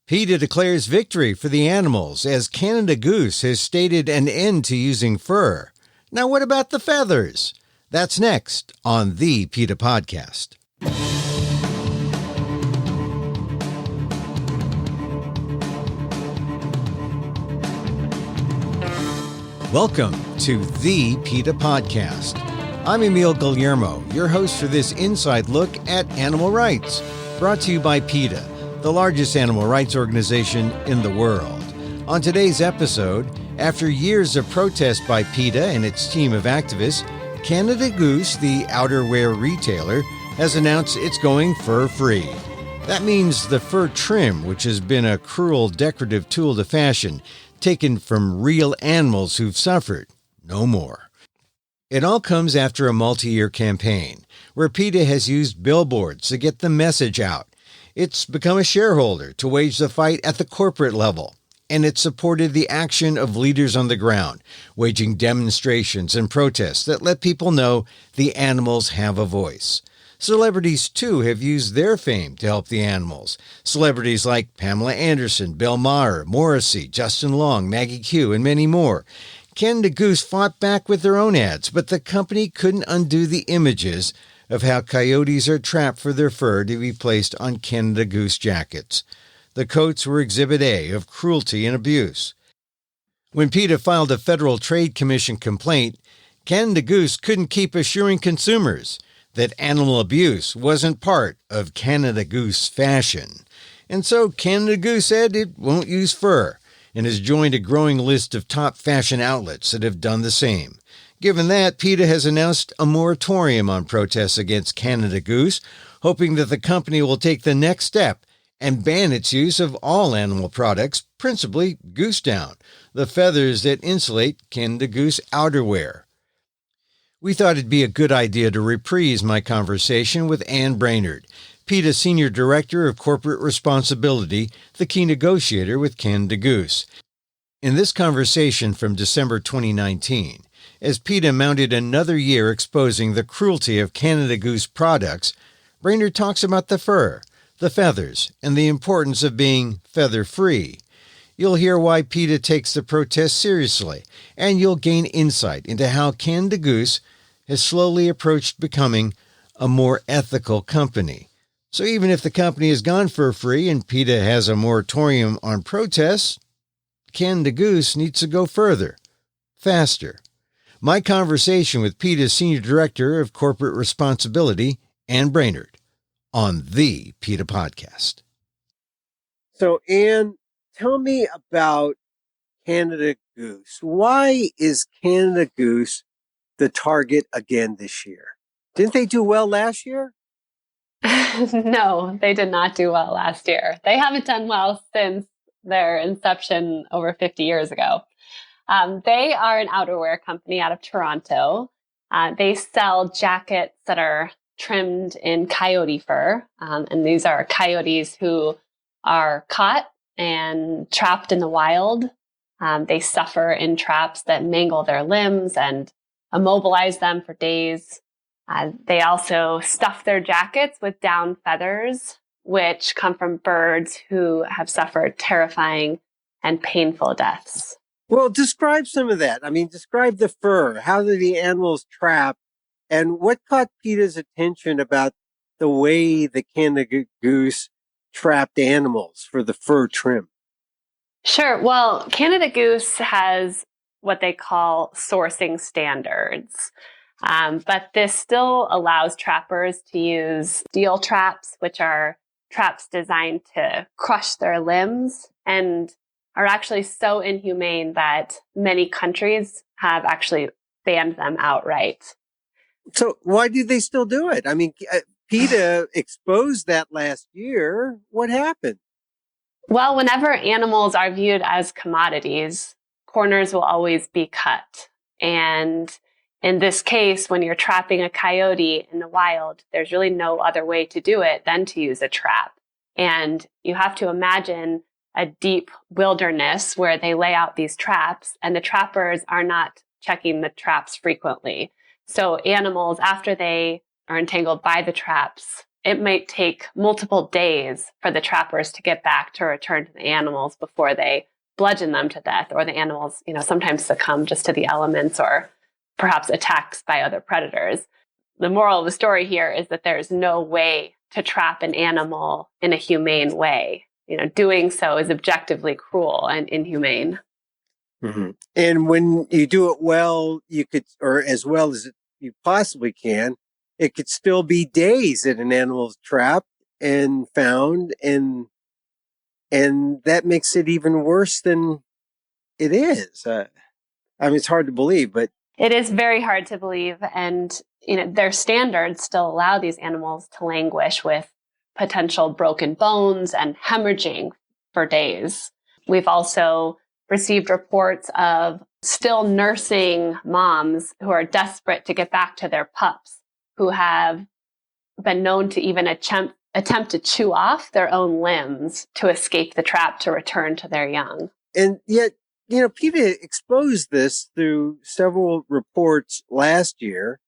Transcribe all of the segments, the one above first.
PETA declares victory for the animals as Canada Goose has stated an end to using fur. Now what about the feathers? That's next on the PETA Podcast. Welcome to the PETA Podcast. I'm Emil Guillermo, your host for this inside look at animal rights, brought to you by PETA, the largest animal rights organization in the world. On today's episode, after years of protest by PETA and its team of activists, Canada Goose, the outerwear retailer, has announced it's going fur-free. That means the fur trim, which has been a cruel decorative tool to fashion, taken from real animals who've suffered, no more. It all comes after a multi-year campaign where PETA has used billboards to get the message out. It's become a shareholder to wage the fight at the corporate level, and it supported the action of leaders on the ground, waging demonstrations and protests that let people know the animals have a voice. Celebrities, too, have used their fame to help the animals. Celebrities like Pamela Anderson, Bill Maher, Morrissey, Justin Long, Maggie Q, and many more. Canada Goose fought back with their own ads, but the company couldn't undo the images of how coyotes are trapped for their fur to be placed on Canada Goose jackets. The coats were Exhibit A of cruelty and abuse. When PETA filed a Federal Trade Commission complaint, Canada Goose couldn't keep assuring consumers that animal abuse wasn't part of Canada Goose fashion. And so Canada Goose said it won't use fur and has joined a growing list of top fashion outlets that have done the same. Given that, PETA has announced a moratorium on protests against Canada Goose, hoping that the company will take the next step and ban its use of all animal products, principally goose down, the feathers that insulate Canada Goose outerwear. We thought it'd be a good idea to reprise my conversation with Anne Brainard, PETA Sr. Director of Corporate Responsibility, the key negotiator with Canada Goose. In this conversation from December 2019, as PETA mounted another year exposing the cruelty of Canada Goose products, Brainard talks about the fur, the feathers, and the importance of being feather-free. You'll hear why PETA takes the protest seriously, and you'll gain insight into how Canada Goose has slowly approached becoming a more ethical company. So even if the company has gone fur-free and PETA has a moratorium on protests, Canada Goose needs to go further, faster. My conversation with PETA's Senior Director of Corporate Responsibility, Anne Brainard, on the PETA Podcast. So, Anne, tell me about Canada Goose. Why is Canada Goose the target again this year? Didn't they do well last year? No, they did not do well last year. They haven't done well since their inception over 50 years ago. They are an outerwear company out of Toronto. They sell jackets that are trimmed in coyote fur. And these are coyotes who are caught and trapped in the wild. They suffer in traps that mangle their limbs and immobilize them for days. They also stuff their jackets with down feathers, which come from birds who have suffered terrifying and painful deaths. Well, describe some of that. I mean, describe the fur. How do the animals trap? And what caught PETA's attention about the way the Canada Goose trapped animals for the fur trim? Sure. Well, Canada Goose has what they call sourcing standards. But this still allows trappers to use steel traps, which are traps designed to crush their limbs and are actually so inhumane that many countries have actually banned them outright. So why do they still do it? I mean, PETA exposed that last year. What happened? Well, whenever animals are viewed as commodities, corners will always be cut. And in this case, when you're trapping a coyote in the wild, there's really no other way to do it than to use a trap. And you have to imagine a deep wilderness where they lay out these traps, and the trappers are not checking the traps frequently. So animals, after they are entangled by the traps, it might take multiple days for the trappers to get back to return to the animals before they bludgeon them to death, or the animals, sometimes succumb just to the elements or perhaps attacks by other predators. The moral of the story here is that there's no way to trap an animal in a humane way. Doing so is objectively cruel and inhumane. Mm-hmm. And when you do it well, you could, or as well as you possibly can, it could still be days that an animal's trapped and found, and that makes it even worse than it is. It's hard to believe, but it is very hard to believe. And, their standards still allow these animals to languish with potential broken bones and hemorrhaging for days. We've also received reports of still nursing moms who are desperate to get back to their pups, who have been known to even attempt to chew off their own limbs to escape the trap to return to their young. And yet, PETA exposed this through several reports last year,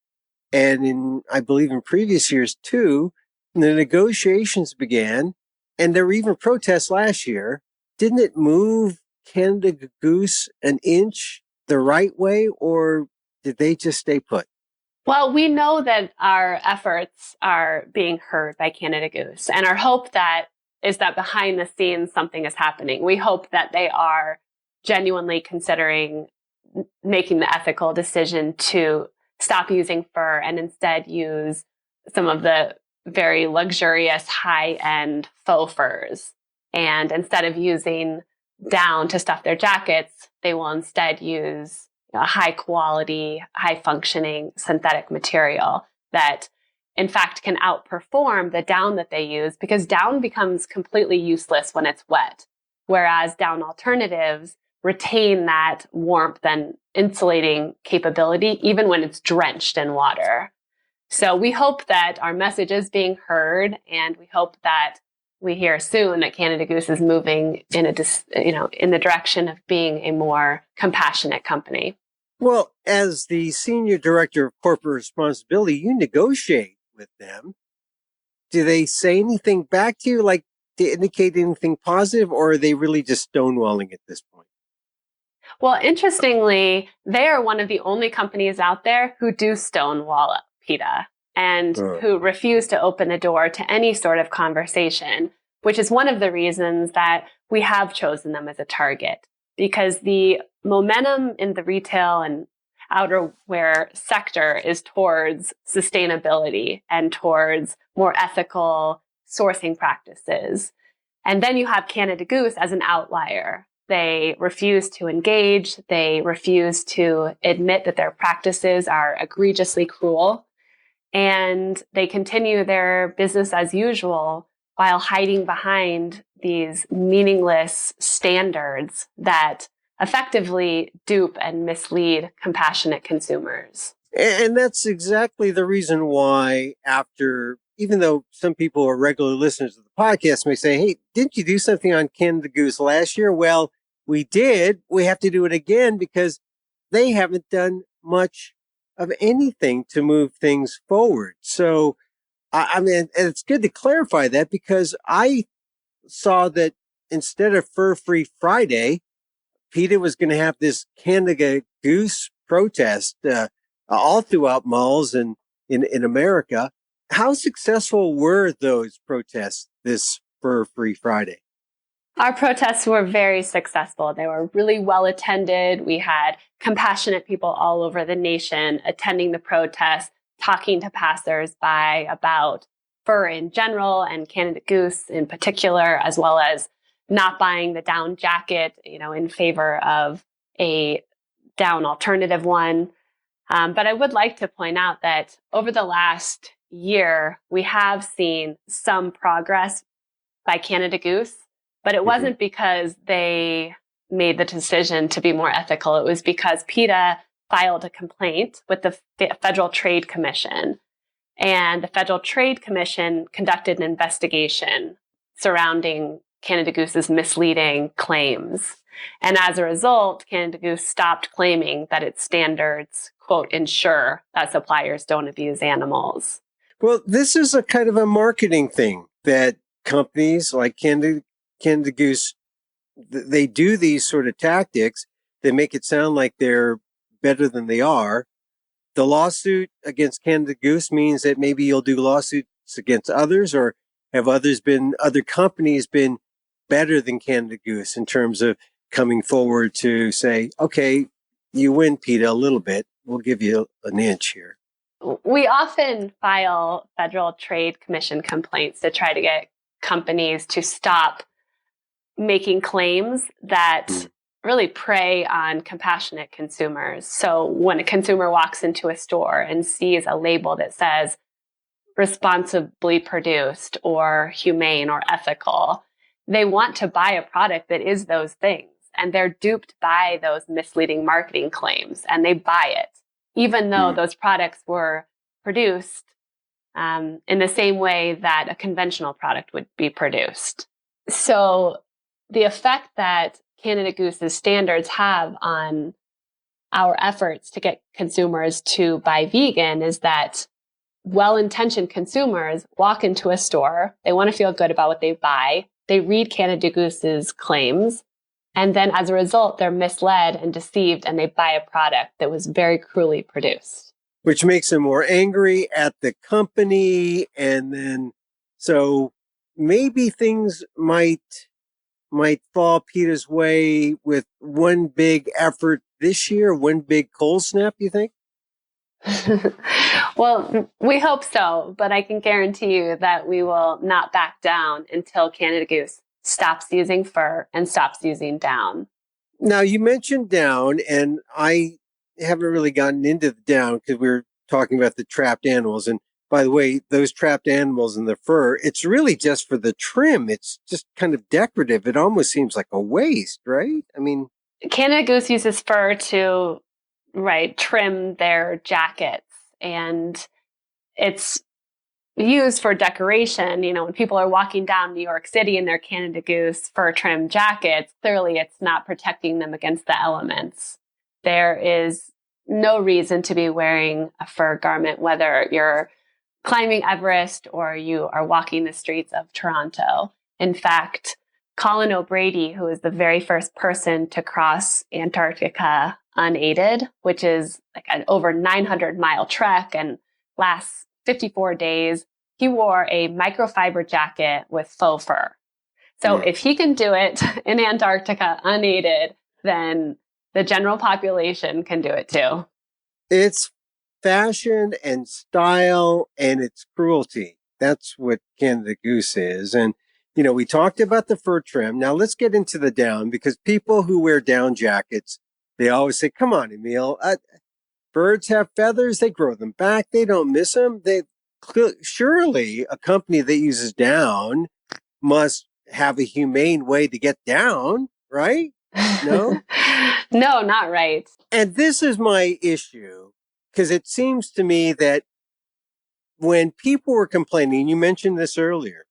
and I believe in previous years too. The negotiations began, and there were even protests last year. Didn't it move Canada Goose an inch the right way, or did they just stay put? Well, we know that our efforts are being heard by Canada Goose, and our hope is that behind the scenes something is happening. We hope that they are genuinely considering making the ethical decision to stop using fur and instead use some of the very luxurious high-end faux furs. And instead of using down to stuff their jackets, they will instead use a high-quality, high-functioning synthetic material that, in fact, can outperform the down that they use, because down becomes completely useless when it's wet, whereas down alternatives retain that warmth and insulating capability even when it's drenched in water. So we hope that our message is being heard, and we hope that we hear soon that Canada Goose is moving in the direction of being a more compassionate company. Well, as the Senior Director of Corporate Responsibility, you negotiate with them. Do they say anything back to you, like to indicate anything positive, or are they really just stonewalling at this point? Well, interestingly, they are one of the only companies out there who do stonewall PETA and who refuse to open the door to any sort of conversation, which is one of the reasons that we have chosen them as a target, because the momentum in the retail and outerwear sector is towards sustainability and towards more ethical sourcing practices. And then you have Canada Goose as an outlier. They refuse to engage. They refuse to admit that their practices are egregiously cruel. And they continue their business as usual while hiding behind these meaningless standards that effectively dupe and mislead compassionate consumers. And that's exactly the reason why, even though some people are regular listeners of the podcast may say, hey, didn't you do something on Canada Goose last year? Well, we did. We have to do it again because they haven't done much of anything to move things forward. So, it's good to clarify that, because I saw that instead of Fur-Free Friday, PETA was going to have this Canada Goose protest all throughout malls and in America. How successful were those protests this Fur-Free Friday? Our protests were very successful. They were really well attended. We had compassionate people all over the nation attending the protests, talking to passersby about fur in general and Canada Goose in particular, as well as not buying the down jacket, in favor of a down alternative one. But I would like to point out that over the last year, we have seen some progress by Canada Goose, but it wasn't because they made the decision to be more ethical. It was because PETA filed a complaint with the Federal Trade Commission, and the Federal Trade Commission conducted an investigation surrounding Canada Goose's misleading claims. And as a result, Canada Goose stopped claiming that its standards, quote, ensure that suppliers don't abuse animals. Well, this is a kind of a marketing thing that companies like Canada Goose, they do these sort of tactics. They make it sound like they're better than they are. The lawsuit against Canada Goose means that maybe you'll do lawsuits against others, or have other companies been better than Canada Goose in terms of coming forward to say, okay, you win, PETA, a little bit. We'll give you an inch here. We often file Federal Trade Commission complaints to try to get companies to stop making claims that really prey on compassionate consumers. So when a consumer walks into a store and sees a label that says responsibly produced or humane or ethical, they want to buy a product that is those things. And they're duped by those misleading marketing claims and they buy it, even though those products were produced in the same way that a conventional product would be produced. So the effect that Canada Goose's standards have on our efforts to get consumers to buy vegan is that well-intentioned consumers walk into a store, they want to feel good about what they buy, they read Canada Goose's claims, and then as a result, they're misled and deceived and they buy a product that was very cruelly produced. Which makes them more angry at the company. And then, so maybe things might fall PETA's way with one big effort this year, one big cold snap, you think? Well, we hope so, but I can guarantee you that we will not back down until Canada Goose stops using fur and stops using down. Now, you mentioned down, and I haven't really gotten into the down because we were talking about the trapped animals. And by the way, those trapped animals and the fur, it's really just for the trim. It's just kind of decorative. It almost seems like a waste, right? I mean, Canada Goose uses fur to, trim their jackets. And it's used for decoration. You know, when people are walking down New York City in their Canada Goose fur trim jackets, clearly it's not protecting them against the elements. There is no reason to be wearing a fur garment, whether you're climbing Everest or you are walking the streets of Toronto. In fact, Colin O'Brady, who is the very first person to cross Antarctica unaided, which is like an over 900-mile trek and lasts 54 days, he wore a microfiber jacket with faux fur. So if he can do it in Antarctica unaided, then the general population can do it too. It's fashion and style and it's cruelty. That's what Canada Goose is. And, you know, we talked about the fur trim. Now let's get into the down, because people who wear down jackets, they always say, come on, Emil, birds have feathers. They grow them back. They don't miss them. Surely a company that uses down must have a humane way to get down, right? No? No, not right. And this is my issue, because it seems to me that when people were complaining, you mentioned this earlier,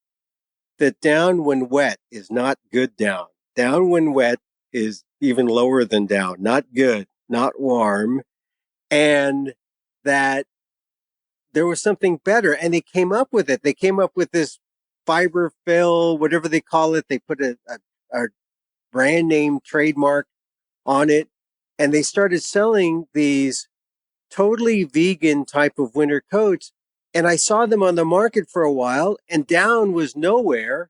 that down when wet is not good down. Down when wet is even lower than down, not good, not warm, and that there was something better, and they came up with it. They came up with this fiber fill, whatever they call it. They put a brand name trademark on it, and they started selling these totally vegan type of winter coats. And I saw them on the market for a while, and down was nowhere.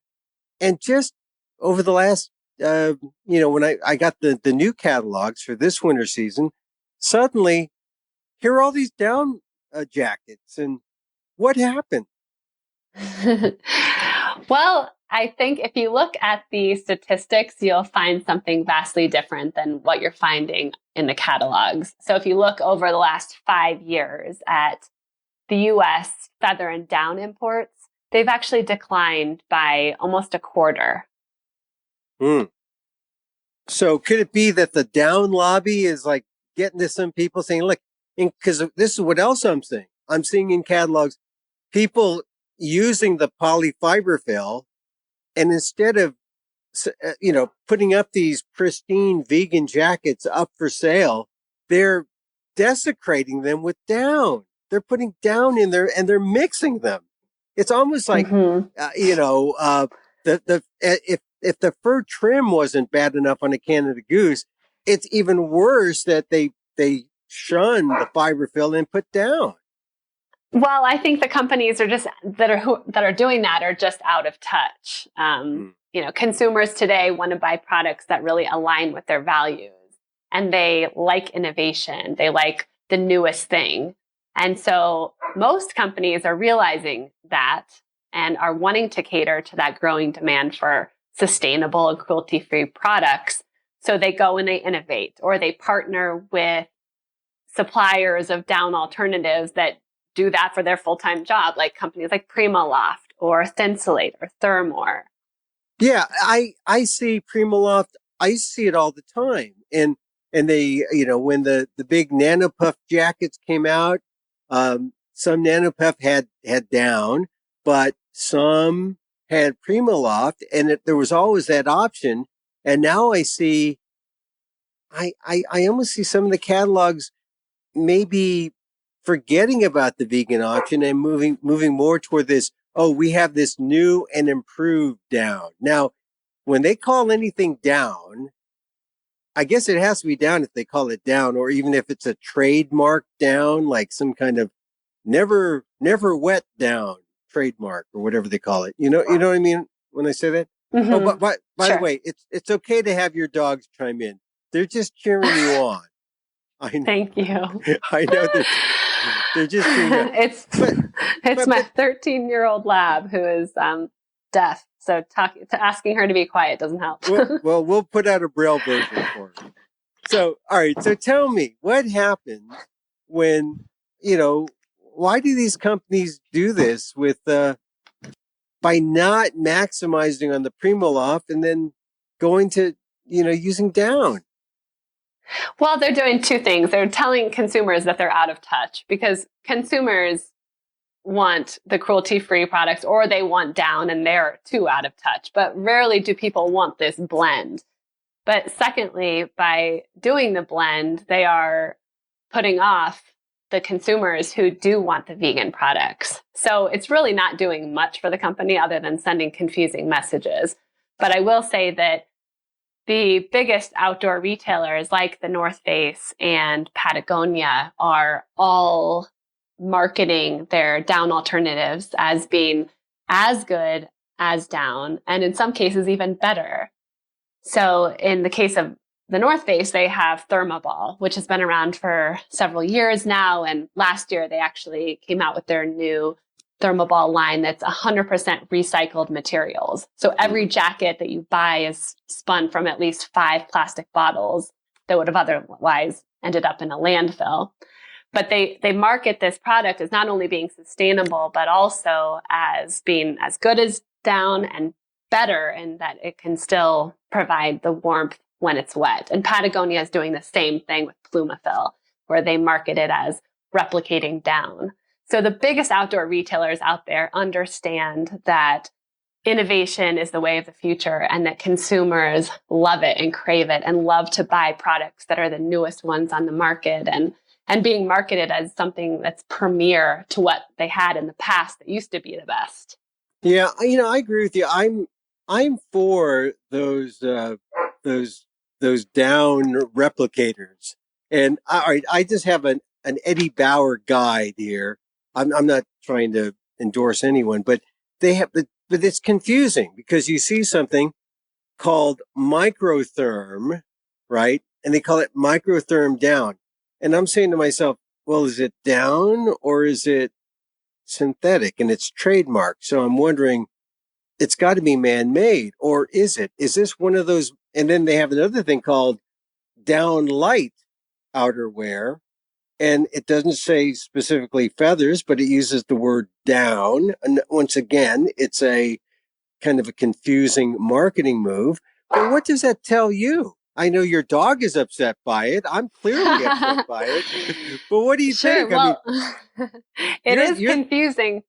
And just over the last, when I got the new catalogs for this winter season, suddenly here are all these down jackets. And what happened? Well, I think if you look at the statistics, you'll find something vastly different than what you're finding in the catalogs. So if you look over the last 5 years at the U.S. feather and down imports, they've actually declined by almost a quarter. So could it be that the down lobby is like getting to some people saying, look, because this is what else I'm seeing. I'm seeing in catalogs people using the polyfiber fill, and instead of, putting up these pristine vegan jackets up for sale, they're desecrating them with down. they're putting down in there and they're mixing them. It's almost like, if the fur trim wasn't bad enough on a Canada Goose, it's even worse that they shun the fiber fill and put down. Well, I think the companies are just that are doing that are just out of touch. Consumers today want to buy products that really align with their values, and they like innovation. They like the newest thing. And so most companies are realizing that and are wanting to cater to that growing demand for sustainable and cruelty-free products. So they go and they innovate, or they partner with suppliers of down alternatives that do that for their full-time job, like companies like Primaloft or Thinsulate or Thermore. Yeah, I see Primaloft. I see it all the time. And they, when the big NanoPuff jackets came out, some NanoPuff had down, but some had Primaloft, and there was always that option. And now I see, I almost see some of the catalogs maybe forgetting about the vegan option and moving more toward this. Oh, we have this new and improved down. Now, when they call anything down, I guess it has to be down if they call it down, or even if it's a trademark down, like some kind of never wet down trademark or whatever they call it. You know what I mean when I say that? Mm-hmm. Oh, but by Sure. the way, it's okay to have your dogs chime in. They're just cheering you on. I know. Thank you. I know they're just cheering you on. It's my 13-year-old lab who is deaf, so asking her to be quiet doesn't help. well, we'll put out a Braille version for her. So, all right. So tell me, what happens when, why do these companies do this with by not maximizing on the Primaloft and then going to, using down? Well, they're doing two things. They're telling consumers that they're out of touch, because consumers want the cruelty-free products, or they want down and they're too out of touch. But rarely do people want this blend. But secondly, by doing the blend, they are putting off the consumers who do want the vegan products. So it's really not doing much for the company other than sending confusing messages. But I will say that the biggest outdoor retailers like the North Face and Patagonia are all marketing their down alternatives as being as good as down, and in some cases even better. So in the case of the North Face, they have Thermoball, which has been around for several years now. And last year, they actually came out with their new Thermoball line that's 100% recycled materials. So every jacket that you buy is spun from at least 5 plastic bottles that would have otherwise ended up in a landfill. But they market this product as not only being sustainable, but also as being as good as down and better, in that it can still provide the warmth when it's wet. And Patagonia is doing the same thing with Plumafil, where they market it as replicating down. So the biggest outdoor retailers out there understand that innovation is the way of the future, and that consumers love it and crave it and love to buy products that are the newest ones on the market, and being marketed as something that's premier to what they had in the past that used to be the best. Yeah, I agree with you. I'm for those down replicators. And all right, I just have an Eddie Bauer guide here. I'm not trying to endorse anyone, but but it's confusing because you see something called microtherm, right? And they call it microtherm down. And I'm saying to myself, well, is it down or is it synthetic? And it's trademarked. So I'm wondering, it's got to be man-made, or is it? Is this one of those? And then they have another thing called down light outerwear. And it doesn't say specifically feathers, but it uses the word down. And once again, it's a kind of a confusing marketing move. But what does that tell you? I know your dog is upset by it. I'm clearly upset by it. But what do you think? Well, it is confusing.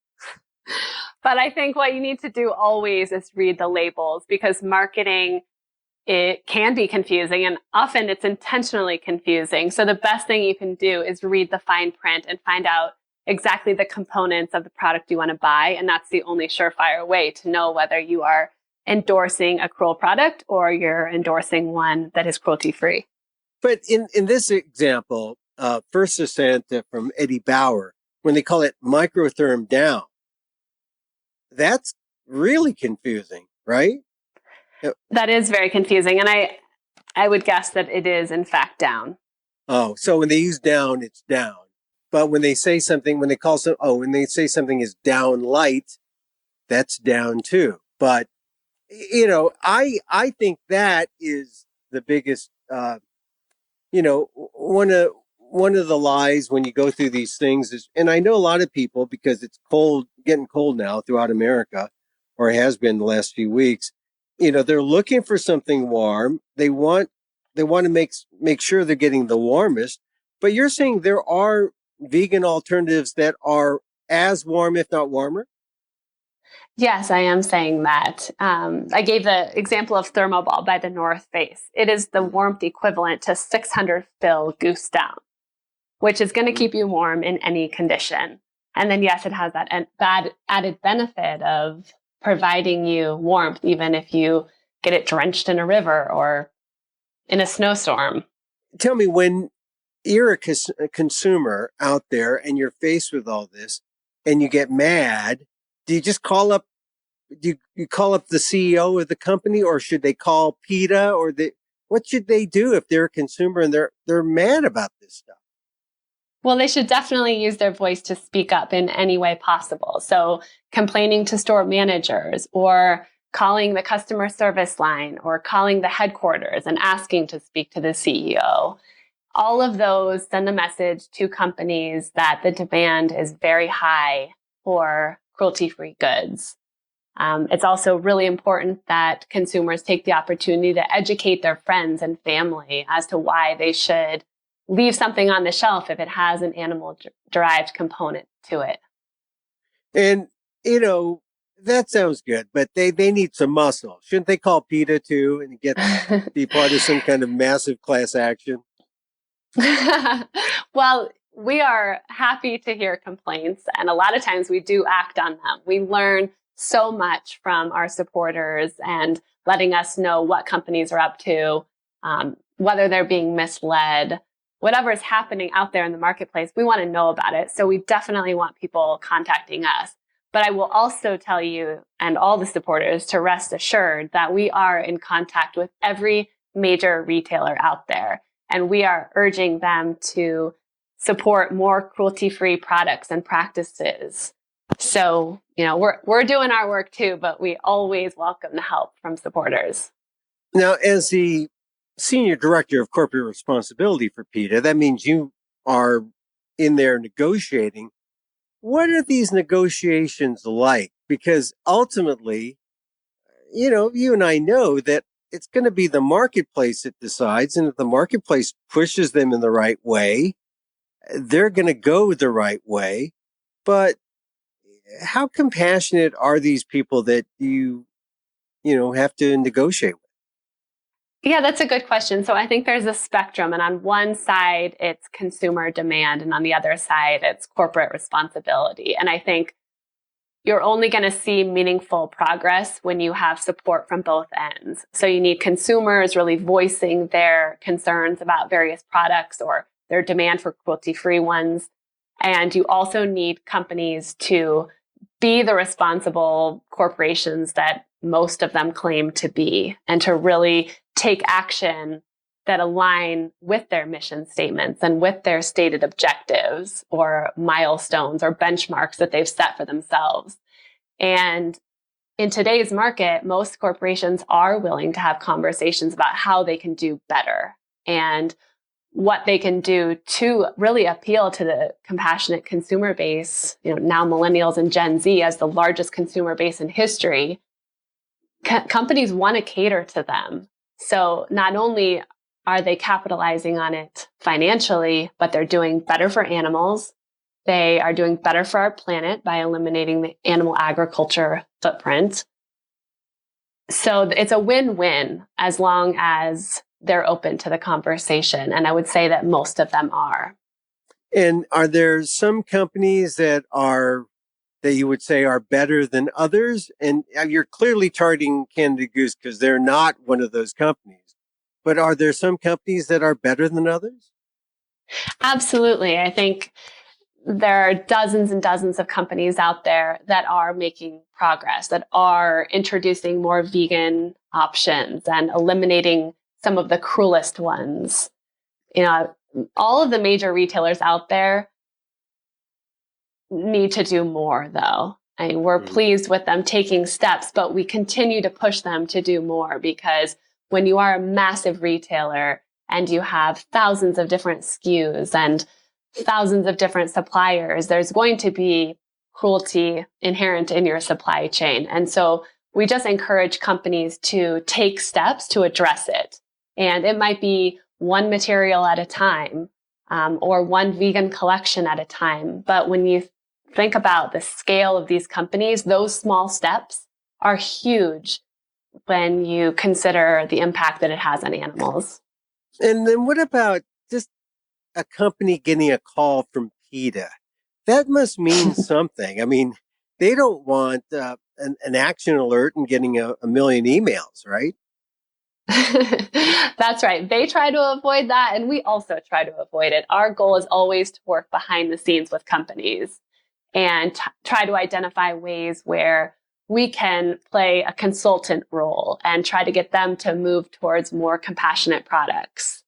But I think what you need to do always is read the labels, because marketing, it can be confusing, and often it's intentionally confusing. So the best thing you can do is read the fine print and find out exactly the components of the product you want to buy. And that's the only surefire way to know whether you are endorsing a cruel product or you're endorsing one that is cruelty-free. But in this example, First Ascent from Eddie Bauer, when they call it microtherm down, that's really confusing, right? That is very confusing. And I would guess that it is, in fact, down. Oh, so when they use down, it's down. But when they say something, when they say something is down light, that's down too. But, I think that is the biggest, one of the lies when you go through these things is, and I know a lot of people, because it's getting cold now throughout America, or has been the last few weeks, they're looking for something warm. They want to make sure they're getting the warmest, but you're saying there are vegan alternatives that are as warm, if not warmer? Yes, I am saying that. I gave the example of Thermoball by the North Face. It is the warmth equivalent to 600 fill Goose Down, which is going to keep you warm in any condition. And then, yes, it has that added benefit of providing you warmth, even if you get it drenched in a river or in a snowstorm. Tell me, when you're a consumer out there and you're faced with all this and you get mad, do you just call up the CEO of the company, or should they call PETA, or what should they do if they're a consumer and they're mad about this stuff? Well, they should definitely use their voice to speak up in any way possible. So complaining to store managers, or calling the customer service line, or calling the headquarters and asking to speak to the CEO. All of those send a message to companies that the demand is very high for cruelty-free goods. It's also really important that consumers take the opportunity to educate their friends and family as to why they should leave something on the shelf if it has an animal-derived component to it. And, that sounds good, but they need some muscle. Shouldn't they call PETA too and be part of some kind of massive class action? Well, we are happy to hear complaints, and a lot of times we do act on them. We learn so much from our supporters and letting us know what companies are up to, whether they're being misled, whatever is happening out there in the marketplace. We want to know about it. So we definitely want people contacting us. But I will also tell you and all the supporters to rest assured that we are in contact with every major retailer out there. And we are urging them to support more cruelty-free products and practices. So, we're doing our work too, but we always welcome the help from supporters. Now, as the Senior Director of Corporate Responsibility for PETA, that means you are in there negotiating. What are these negotiations like? Because ultimately, you and I know that it's going to be the marketplace that decides. And if the marketplace pushes them in the right way, they're going to go the right way. But how compassionate are these people that you have to negotiate with? Yeah, that's a good question. So I think there's a spectrum, and on one side, it's consumer demand, and on the other side, it's corporate responsibility. And I think you're only going to see meaningful progress when you have support from both ends. So you need consumers really voicing their concerns about various products or their demand for cruelty-free ones. And you also need companies to be the responsible corporations that most of them claim to be, and to really take action that align with their mission statements and with their stated objectives or milestones or benchmarks that they've set for themselves. And in today's market, most corporations are willing to have conversations about how they can do better and what they can do to really appeal to the compassionate consumer base, now millennials and Gen Z as the largest consumer base in history. Companies want to cater to them. So not only are they capitalizing on it financially, but they're doing better for animals. They are doing better for our planet by eliminating the animal agriculture footprint. So it's a win-win as long as they're open to the conversation. And I would say that most of them are. And are there some companies that you would say are better than others? And you're clearly targeting Canada Goose because they're not one of those companies. But are there some companies that are better than others? Absolutely. I think there are dozens and dozens of companies out there that are making progress, that are introducing more vegan options and eliminating some of the cruelest ones. All of the major retailers out there need to do more, though. I mean, we're pleased with them taking steps, but we continue to push them to do more, because when you are a massive retailer and you have thousands of different SKUs and thousands of different suppliers, there's going to be cruelty inherent in your supply chain. And so we just encourage companies to take steps to address it. And it might be one material at a time, or one vegan collection at a time. But when you think about the scale of these companies, those small steps are huge when you consider the impact that it has on animals. And then what about just a company getting a call from PETA? That must mean something. I mean, they don't want an action alert and getting a million emails, right? That's right. They try to avoid that, and we also try to avoid it. Our goal is always to work behind the scenes with companies and try to identify ways where we can play a consultant role and try to get them to move towards more compassionate products.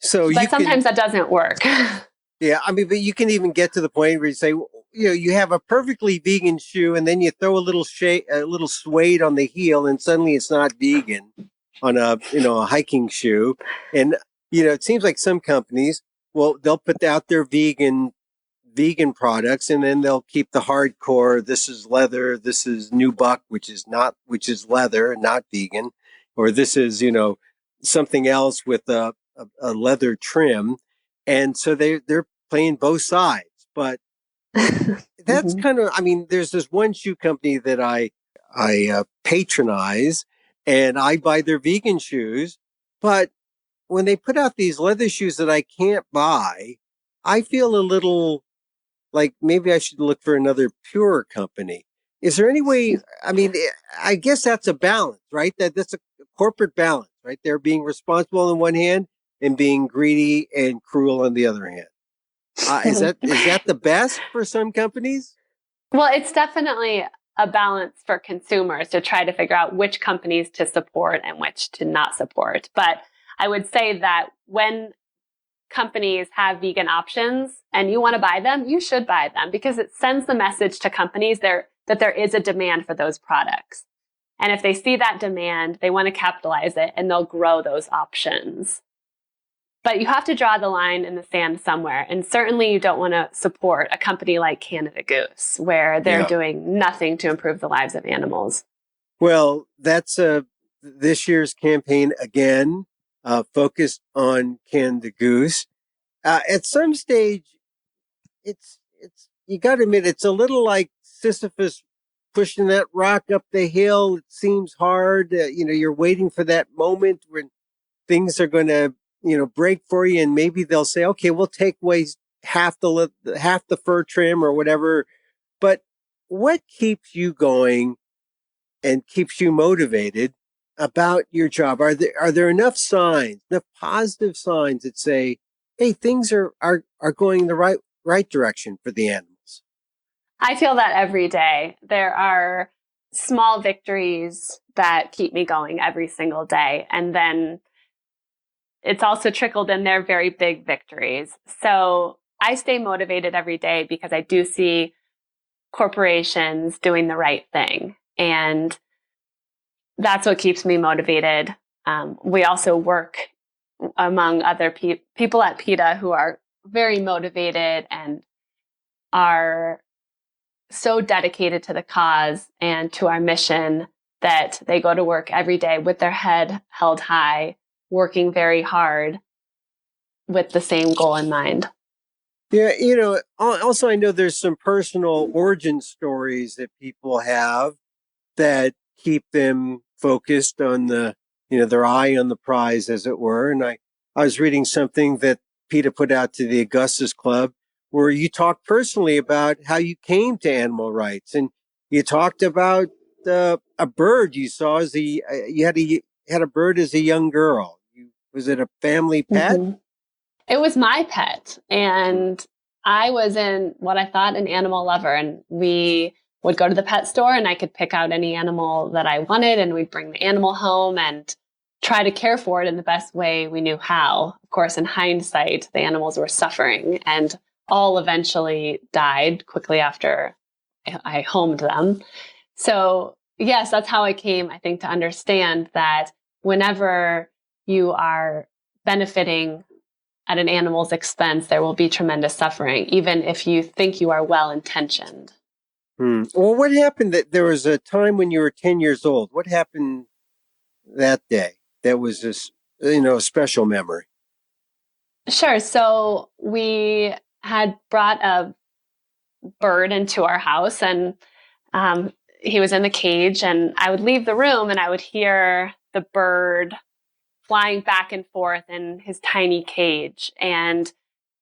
But sometimes that doesn't work. Yeah, I mean, but you can even get to the point where you say, you have a perfectly vegan shoe, and then you throw a little suede on the heel, and suddenly it's not vegan on a hiking shoe. And it seems like some companies, they'll put out their vegan products, and then they'll keep the hardcore. This is leather. This is nubuck, which is leather, not vegan, or this is something else with a leather trim. And so they're playing both sides. But that's kind of, I mean, there's this one shoe company that I patronize, and I buy their vegan shoes. But when they put out these leather shoes that I can't buy, I feel a little like maybe I should look for another pure company. Is there any way? I mean, I guess that's a balance, right? That's a corporate balance, right? They're being responsible on one hand and being greedy and cruel on the other hand. Is that the best for some companies? Well, it's definitely a balance for consumers to try to figure out which companies to support and which to not support. But I would say that when companies have vegan options and you want to buy them, you should buy them, because it sends the message to companies that there is a demand for those products. And if they see that demand, they want to capitalize it, and they'll grow those options. But you have to draw the line in the sand somewhere. And certainly you don't want to support a company like Canada Goose, where they're doing nothing to improve the lives of animals. Well, that's this year's campaign again, focused on Canada Goose. At some stage, it's you got to admit, it's a little like Sisyphus pushing that rock up the hill. It seems hard. You're waiting for that moment when things are going to break for you, and maybe they'll say, okay, we'll take away half the fur trim or whatever. But what keeps you going and keeps you motivated about your job? Are there enough signs, enough positive signs that say, hey, things are going in the right direction for the animals? I feel that every day. There are small victories that keep me going every single day. And then it's also trickled in there very big victories. So I stay motivated every day because I do see corporations doing the right thing. And that's what keeps me motivated. We also work among other people at PETA who are very motivated and are so dedicated to the cause and to our mission that they go to work every day with their head held high, working very hard with the same goal in mind. Yeah, also I know there's some personal origin stories that people have that keep them focused on their eye on the prize, as it were. And I was reading something that PETA put out to the Augustus Club, where you talked personally about how you came to animal rights, and you talked about a bird you saw as you had a bird as a young girl. Was it a family pet? Mm-hmm. It was my pet, and I was in what I thought an animal lover, and we would go to the pet store and I could pick out any animal that I wanted, and we'd bring the animal home and try to care for it in the best way we knew how. Of course, in hindsight, the animals were suffering and all eventually died quickly after I homed them. So yes, that's how I came, I think, to understand that whenever you are benefiting at an animal's expense, there will be tremendous suffering, even if you think you are well-intentioned. Well, what happened? That there was a time when you were 10 years old. What happened that day? That was this, a special memory. Sure. So we had brought a bird into our house, and he was in the cage, and I would leave the room and I would hear the bird flying back and forth in his tiny cage. And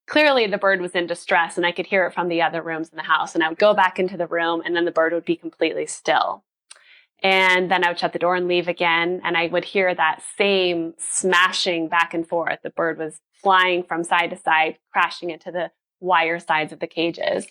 clearly the bird was in distress, and I could hear it from the other rooms in the house. And I would go back into the room, and then the bird would be completely still. And then I would shut the door and leave again. And I would hear that same smashing back and forth. The bird was flying from side to side, crashing into the wire sides of the cages.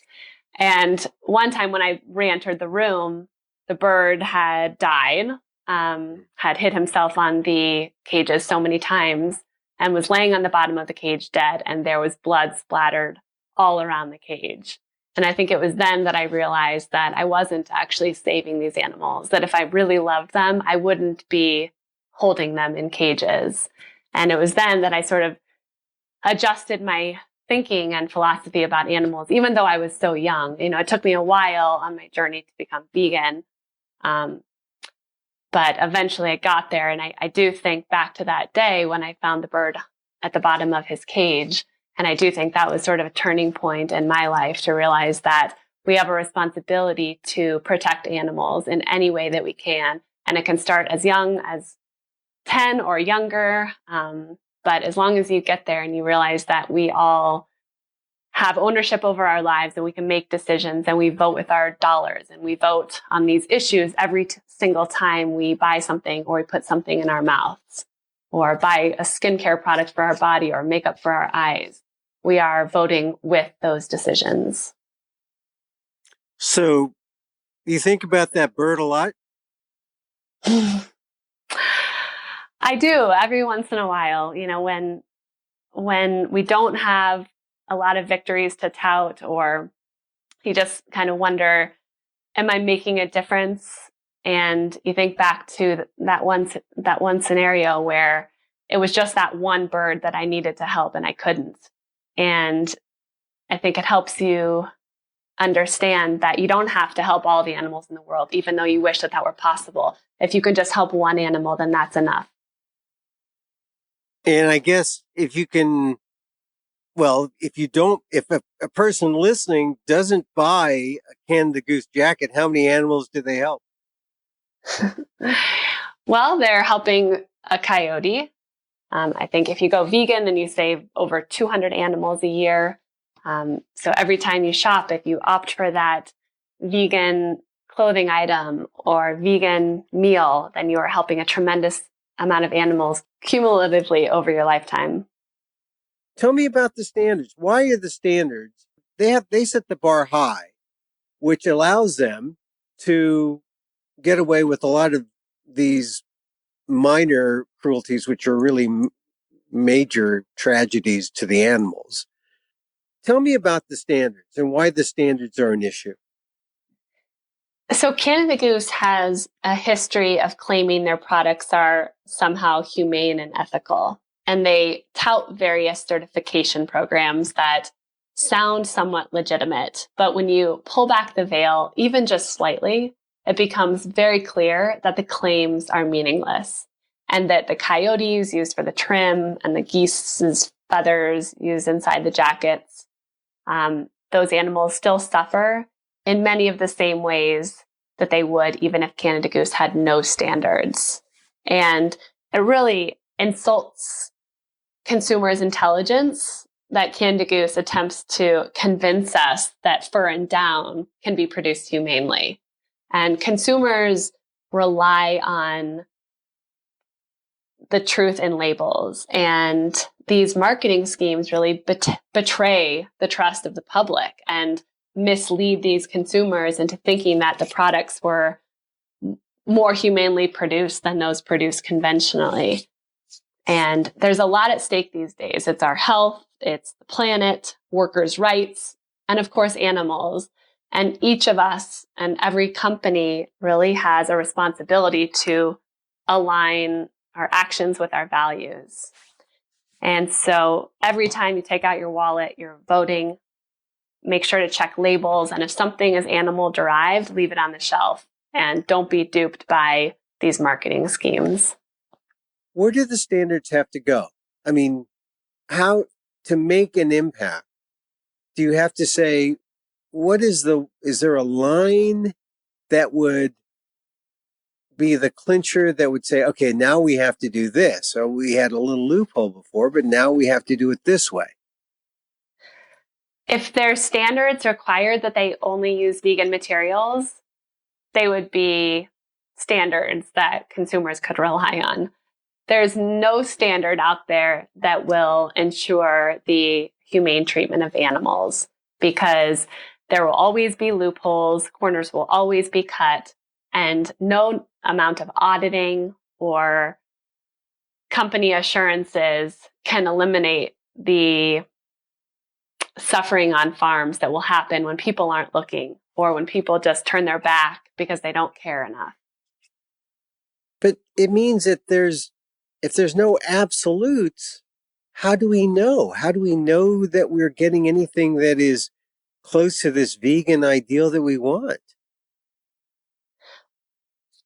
And one time when I re-entered the room, the bird had died, had hit himself on the cages so many times, and was laying on the bottom of the cage dead. And there was blood splattered all around the cage. And I think it was then that I realized that I wasn't actually saving these animals, that if I really loved them, I wouldn't be holding them in cages. And it was then that I sort of adjusted my thinking and philosophy about animals, even though I was so young. It took me a while on my journey to become vegan. But eventually I got there. And I do think back to that day when I found the bird at the bottom of his cage. And I do think that was sort of a turning point in my life to realize that we have a responsibility to protect animals in any way that we can. And it can start as young as 10 or younger. But as long as you get there and you realize that we all have ownership over our lives and we can make decisions and we vote with our dollars and we vote on these issues every single time we buy something or we put something in our mouths or buy a skincare product for our body or makeup for our eyes. We are voting with those decisions. So you think about that bird a lot? I do every once in a while, when we don't have a lot of victories to tout, or you just kind of wonder, am I making a difference? And you think back to that one scenario where it was just that one bird that I needed to help and I couldn't. And I think it helps you understand that you don't have to help all the animals in the world, even though you wish that were possible. If you can just help one animal, then that's enough. And I guess if a person listening doesn't buy a Canada Goose jacket, how many animals do they help? Well, they're helping a coyote. I think if you go vegan, then you save over 200 animals a year. So every time you shop, if you opt for that vegan clothing item or vegan meal, then you are helping a tremendous amount of animals cumulatively over your lifetime. Tell me about the standards. Why are the standards? They set the bar high, which allows them to get away with a lot of these minor cruelties, which are really major tragedies to the animals. Tell me about the standards and why the standards are an issue. So Canada Goose has a history of claiming their products are somehow humane and ethical. And they tout various certification programs that sound somewhat legitimate. But when you pull back the veil, even just slightly, it becomes very clear that the claims are meaningless and that the coyotes used for the trim and the geese's feathers used inside the jackets, those animals still suffer in many of the same ways that they would even if Canada Goose had no standards. And it really insults consumers' intelligence that Canada Goose attempts to convince us that fur and down can be produced humanely. And consumers rely on the truth in labels. And these marketing schemes really betray the trust of the public and mislead these consumers into thinking that the products were more humanely produced than those produced conventionally. And there's a lot at stake these days. It's our health, it's the planet, workers' rights, and of course, animals. And each of us and every company really has a responsibility to align our actions with our values. And so every time you take out your wallet, you're voting, make sure to check labels. And if something is animal derived, leave it on the shelf and don't be duped by these marketing schemes. Where do the standards have to go? I mean, how to make an impact? Do you have to say, is there a line that would be the clincher that would say, okay, now we have to do this. So we had a little loophole before, but now we have to do it this way. If their standards required that they only use vegan materials, they would be standards that consumers could rely on. There's no standard out there that will ensure the humane treatment of animals because there will always be loopholes, corners will always be cut, and no amount of auditing or company assurances can eliminate the suffering on farms that will happen when people aren't looking or when people just turn their back because they don't care enough. But it means that if there's no absolutes, how do we know? How do we know that we're getting anything that is close to this vegan ideal that we want?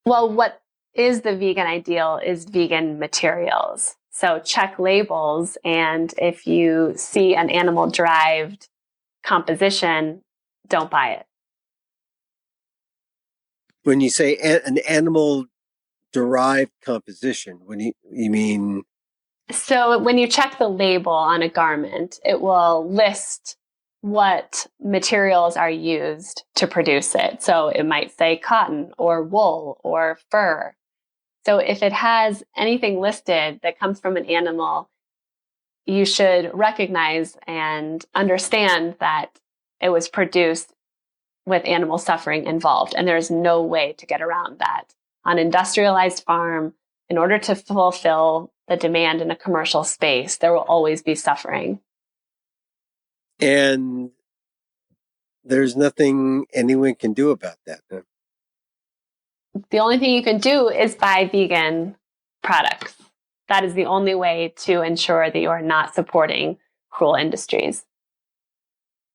Well, what is the vegan ideal is vegan materials. So check labels, and if you see an animal-derived composition, don't buy it. When you say an animal-derived composition, you mean? So when you check the label on a garment, it will list what materials are used to produce it. So it might say cotton or wool or fur. So if it has anything listed that comes from an animal, you should recognize and understand that it was produced with animal suffering involved. And there's no way to get around that. On an industrialized farm, in order to fulfill the demand in a commercial space, there will always be suffering. And there's nothing anyone can do about that. Huh? The only thing you can do is buy vegan products. That is the only way to ensure that you are not supporting cruel industries.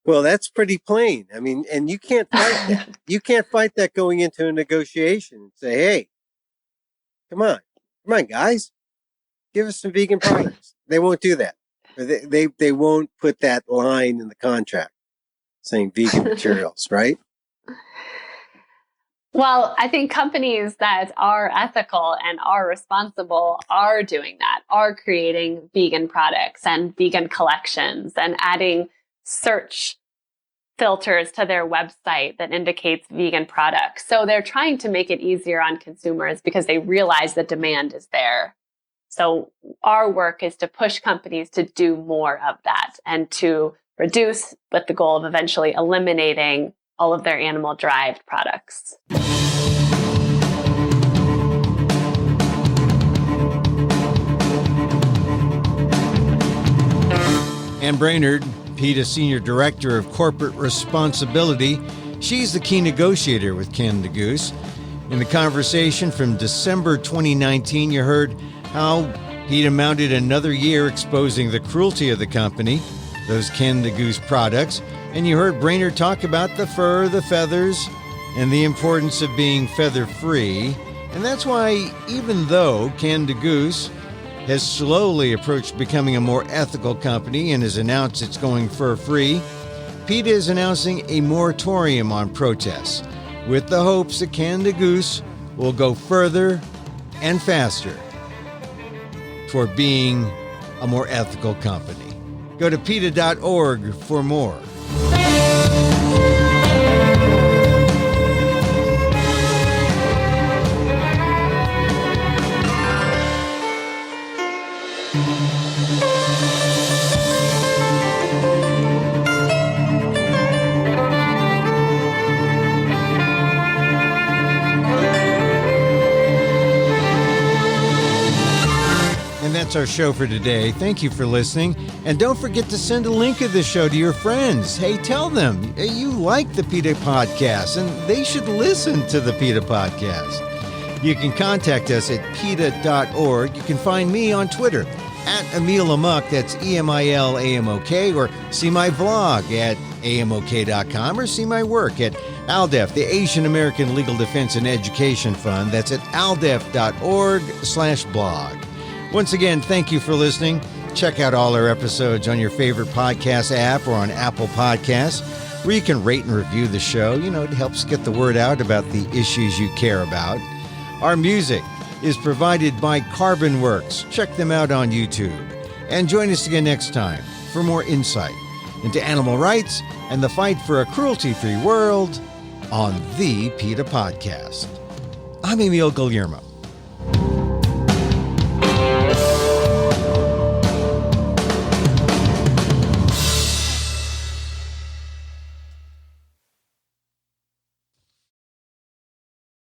Well, that's pretty plain. I mean, and you can't fight that. You can't fight that going into a negotiation and say, hey, come on, guys, give us some vegan products. They won't do that. They won't put that line in the contract saying vegan materials, right? Well, I think companies that are ethical and are responsible are doing that, are creating vegan products and vegan collections and adding search filters to their website that indicates vegan products. So they're trying to make it easier on consumers because they realize the demand is there. So our work is to push companies to do more of that and to reduce with the goal of eventually eliminating all of their animal-derived products. Anne Brainard, PETA Sr. Director of Corporate Responsibility. She's the key negotiator with Canada Goose. In the conversation from December 2019, you heard how PETA mounted another year exposing the cruelty of the company, those Canada Goose products, and you heard Brainard talk about the fur, the feathers, and the importance of being feather-free. And that's why, even though Canada Goose has slowly approached becoming a more ethical company and has announced it's going fur-free, PETA is announcing a moratorium on protests, with the hopes that Canada Goose will go further and faster toward being a more ethical company. Go to PETA.org for more. And that's our show for today. Thank you for listening. And don't forget to send a link of the show to your friends. Hey, tell them you like the PETA Podcast and they should listen to the PETA Podcast. You can contact us at PETA.org. You can find me on Twitter at Emil Amok, that's EMILAMOK, or see my blog at AMOK.com, or see my work at ALDEF, the Asian American Legal Defense and Education Fund. That's at aldef.org/blog. Once again, thank you for listening. Check out all our episodes on your favorite podcast app or on Apple Podcasts, where you can rate and review the show. It helps get the word out about the issues you care about. Our music is provided by Carbon Works. Check them out on YouTube. And join us again next time for more insight into animal rights and the fight for a cruelty-free world on the PETA Podcast. I'm Emil Guillermo.